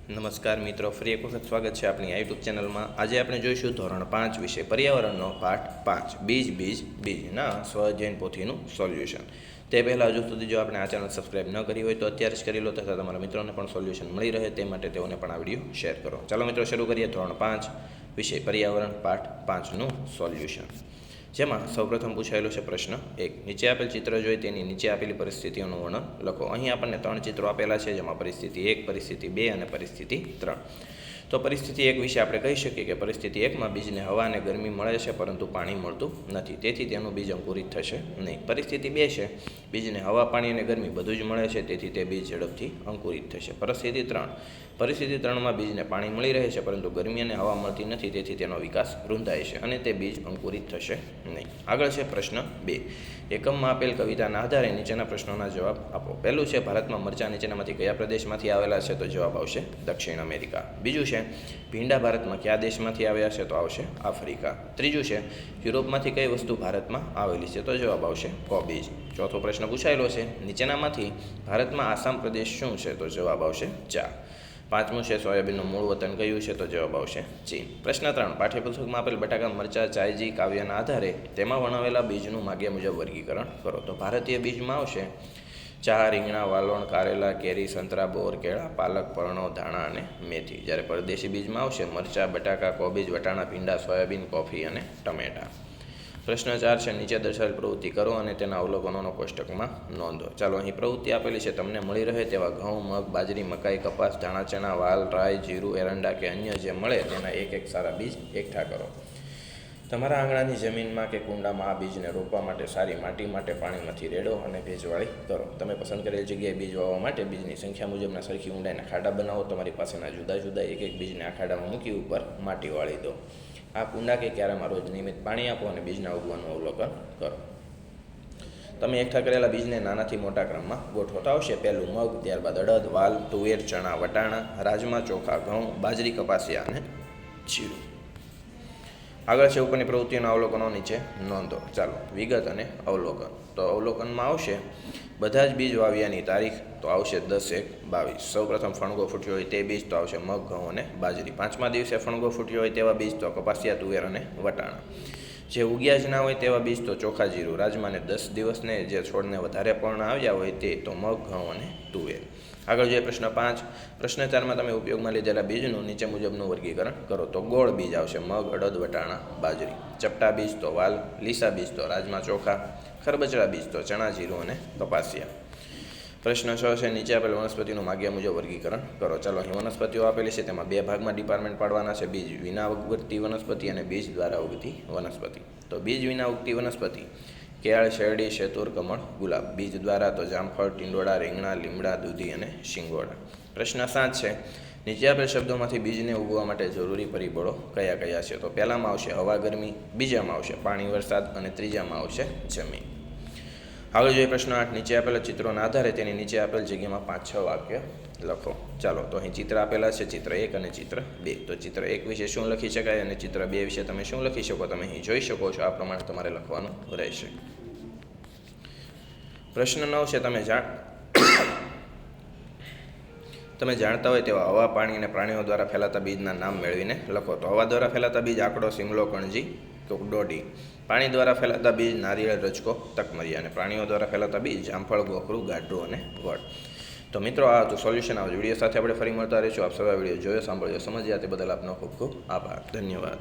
નમસ્કાર મિત્રો, ફરી એક વખત સ્વાગત છે આપણી યુટ્યુબ ચેનલમાં। આજે આપણે જોઈશું ધોરણ 5 વિશે પર્યાવરણનો પાઠ 5 બીજના સ્વઅધ્યયન પોથીનું સોલ્યુશન। તે પહેલાં હજુ સુધી જો આપણે આ ચેનલ સબસ્ક્રાઇબ ન કરી હોય તો અત્યારે જ કરી લો તથા તમારા મિત્રોને પણ સોલ્યુશન મળી રહે તે માટે તેઓને પણ આ વિડીયો શેર કરો। ચાલો મિત્રો શરૂ કરીએ ધોરણ 5 વિશે પર્યાવરણ પાઠ 5નું સોલ્યુશન, જેમાં સૌપ્રથમ પૂછાયેલો છે પ્રશ્ન 1। નીચે આપેલ ચિત્ર જોઈ તેની નીચે આપેલી પરિસ્થિતિઓનું વર્ણન લખો। અહીં આપણને 3 ચિત્રો આપેલા છે, જેમાં પરિસ્થિતિ 1, પરિસ્થિતિ 2 અને પરિસ્થિતિ 3। તો પરિસ્થિતિ 1 વિશે આપણે કહી શકીએ કે પરિસ્થિતિ 1માં બીજને હવા અને ગરમી મળે છે પરંતુ પાણી મળતું નથી, તેથી તેનું બીજ અંકુરિત થશે નહીં। પરિસ્થિતિ 2 છે, બીજને હવા, પાણી અને ગરમી બધું જ મળે છે, તેથી તે બીજ ઝડપથી અંકુરિત થશે। પરિસ્થિતિ 3માં બીજને પાણી મળી રહે છે પરંતુ ગરમી અને હવા મળતી નથી, તેથી તેનો વિકાસ રૂંધાય છે અને તે બીજ અંકુરિત થશે નહીં। આગળ છે પ્રશ્ન 2। એકમમાં આપેલ કવિતાના આધારે નીચેના પ્રશ્નોના જવાબ આપો। પહેલું છે ભારતમાં મરચાં નીચેનામાંથી કયા પ્રદેશમાંથી આવેલા છે? તો જવાબ આવશે દક્ષિણ અમેરિકા। બીજું છે ભીંડા ભારતમાં કયા દેશમાંથી આવ્યા છે? તો આવશે આફ્રિકા। ત્રીજું છે યુરોપમાંથી કઈ વસ્તુ ભારતમાં આવેલી છે? તો જવાબ આવશે કોબીજ। ચોથો પ્રશ્ન પૂછાયેલો છે નીચેનામાંથી ભારતમાં આસામ પ્રદેશ શું છે? તો જવાબ આવશે ચા। પાંચમું છે સોયાબીનનું મૂળ વતન કયું છે? તો જવાબ આવશે ચીન। પ્રશ્ન 3। પાઠ્યપુસ્તકમાં આપેલ બટાકા, મરચાં, ચાયજી કાવ્યના આધારે તેમાં વર્ણવેલા બીજનું માગ્યા મુજબ વર્ગીકરણ કરો। તો ભારતીય બીજમાં આવશે ચા, રીંગણા, વાલોણ, કારેલા, કેરી, સંતરા, બોર, કેળા, પાલક, પરણો, ધાણા અને મેથી। જ્યારે પરદેશી બીજમાં આવશે મરચાં, બટાકા, કોબીજ, વટાણા, ભીંડા, સોયાબીન, કોફી અને ટમેટા। પ્રશ્ન 4 છે નીચે દર્શાવેલ પ્રવૃત્તિ કરો અને તેના અવલોકનોનો કોષ્ટકમાં નોંધો। ચાલો અહીં પ્રવૃત્તિ આપેલી છે, તમને મળી રહે તેવા ઘઉં, મગ, બાજરી, મકાઈ, કપાસ, ધાણા, ચણા, વાલ, રાઈ, જીરું, એરંડા કે અન્ય જે મળે તેના એક સારા બીજ એકઠા કરો। તમારા આંગણાની જમીનમાં કે કુંડામાં આ બીજને રોપવા માટે સારી માટી માટે પાણીમાંથી રેડો અને ભેજવાળી કરો। તમે પસંદ કરેલ જગ્યાએ બીજ વાવવા માટે બીજની સંખ્યા મુજબના સરખી ઊંડાઈના ખાડા બનાવો। તમારી પાસેના જુદા જુદા એક બીજને આ ખાડામાં મૂકી ઉપર માટી વાળી દો। આ કુંડા કે ક્યારામાં રોજ નિયમિત પાણી આપો અને બીજના ઉગવાનું અવલોકન કરો। તમે એકઠા કરેલા બીજને નાનાથી મોટા ક્રમમાં ગોઠવો। તો આવશે પહેલું મગ, ત્યારબાદ અડદ, વાલ, તુવેર, ચણા, વટાણા, રાજમા, ચોખા, ઘઉં, બાજરી, કપાસિયા અને જીરું। આગળ છે ઉપરની પ્રવૃત્તિઓના અવલોકનો નીચે નોંધો। ચાલો વિગત અને અવલોકન। તો અવલોકનમાં આવશે બધા જ બીજ વાવ્યાની તારીખ, તો આવશે 10/1/22। સૌપ્રથમ ફણગો ફૂટ્યો હોય તે બીજ, તો આવશે મગ, ઘઉં અને બાજરી। 5મા દિવસે ફણગો ફૂટ્યો હોય તેવા બીજ, તો કપાસિયા, તુવેર અને વટાણા। જે ઉગ્યા જ ના હોય તેવા બીજ, તો ચોખા, જીરું, રાજમા અને 10 દિવસને જે છોડને વધારે પર્ણ આવ્યા હોય તે, તો મગ, ઘઉં અને તુવેર। આગળ જોઈએ પ્રશ્ન 5। પ્રશ્ન 4માં તમે ઉપયોગમાં લીધેલા બીજનું નીચે મુજબનું વર્ગીકરણ કરો। તો ગોળ બીજ આવશે મગ, અડદ, વટાણા, બાજરી। ચપટા બીજ તો વાલ, લીસા બીજ તો રાજમા, ચોખા, ખરબચડા બીજ તો ચણા, જીરું અને કપાસિયા। પ્રશ્ન 6 છે નીચે આપેલ વનસ્પતિનું માગ્યા મુજબ વર્ગીકરણ કરો। ચાલો અહીં વનસ્પતિઓ આપેલી છે, તેમાં 2 ભાગમાં ડિપાર્ટમેન્ટ પાડવાના છે, બીજ વિના ઉગતી વનસ્પતિ અને બીજ દ્વારા ઉગતી વનસ્પતિ। તો બીજ વિના ઉગતી વનસ્પતિ કેળ, શેરડી, શેતુર, કમળ, ગુલાબ। બીજ દ્વારા તો જામફળ, ટીંડોળા, રીંગણા, લીમડા, દૂધી અને શિંગોડા। પ્રશ્ન 7 છે નીચે આપેલ શબ્દોમાંથી બીજને ઉગવા માટે જરૂરી પરિબળો કયા કયા છે? તો પહેલામાં આવશે હવા, ગરમી, બીજામાં આવશે પાણી, વરસાદ અને ત્રીજામાં આવશે જમીન। આગળ જોઈએ પ્રશ્ન 8। નીચે આપેલા ચિત્રોના આધારે તેની નીચે આપેલ જગ્યામાં 5-6 વાક્ય લખો। ચાલો તો અહીં ચિત્ર આપેલા છે, ચિત્ર 1 અને ચિત્ર 2। તો ચિત્ર 1 વિશે શું લખી શકાય અને ચિત્ર 2 વિશે તમે શું લખી શકો? તમે અહીં જોઈ શકો છો, આ પ્રમાણે તમારે લખવાનું રહેશે। પ્રશ્ન 9 છે તમે જાણતા હોય તેવા હવા, પાણી અને પ્રાણીઓ દ્વારા ફેલાતા બીજના નામ મેળવીને લખો। તો હવા દ્વારા ફેલાતા બીજ આંકડો, સિમલો, કણજી, ડોડી। પાણી દ્વારા ફેલાતા બીજ નારિયેળ, રજકો, તકમરિયા। અને પ્રાણીઓ દ્વારા ફેલાતા બીજ જામફળ, ગોખરું, ગાઢરું અને વડ। તો મિત્રો આ હતું સોલ્યુશન। આ વિડીયો સાથે આપણે ફરી મળતા રહીશું। આપ સૌ આ વિડીયો જોયો, સાંભળ્યો, સમજ્યા તે બદલ આપનો ખૂબ ખૂબ આભાર, ધન્યવાદ।